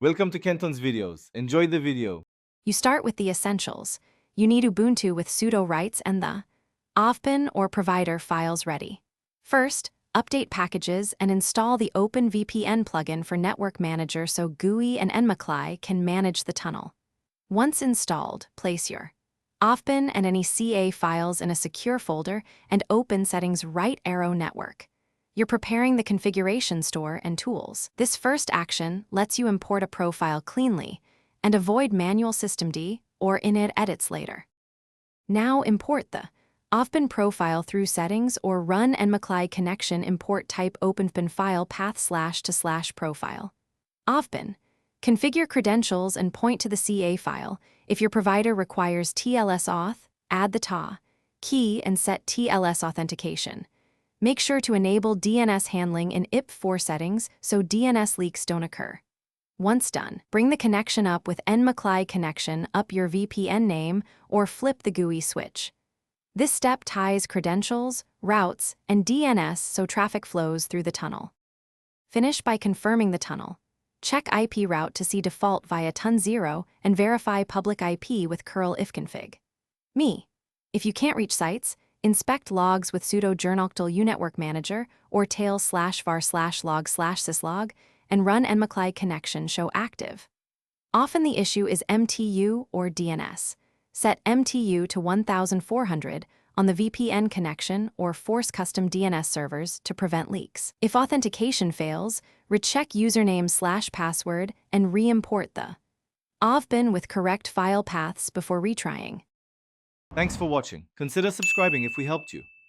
Welcome to Kenton's videos. Enjoy the video. You start with the essentials. You need Ubuntu with sudo rights and the OVPN or provider files ready. First, update packages and install the OpenVPN plugin for Network Manager so GUI and ensthy can manage the tunnel. Once installed, place your OVPN and any CA files in a secure folder and open Settings right arrow Network. You're preparing the configuration store and tools. This first action lets you import a profile cleanly and avoid manual systemd or init edits later. Now import the OVPN profile through settings or run ensthy connection import type OpenVPN file path / profile. OVPN. Configure credentials and point to the CA file. If your provider requires TLS auth, add the TA key and set TLS authentication. Make sure to enable DNS handling in IP4 settings so DNS leaks don't occur. Once done, bring the connection up with ensthy connection up your VPN name or flip the GUI switch. This step ties credentials, routes, and DNS so traffic flows through the tunnel. Finish by confirming the tunnel. Check IP route to see default via ton0 and verify public IP with curl ifconfig. If you can't reach sites, inspect logs with sudo journoctl unetwork manager or tail/var/log/syslog and run ensthy connection show active. Often the issue is MTU or DNS. Set MTU to 1400 on the VPN connection or force custom DNS servers to prevent leaks. If authentication fails, recheck username/password and re-import the OVPN with correct file paths before retrying. Thanks for watching. Consider subscribing if we helped you.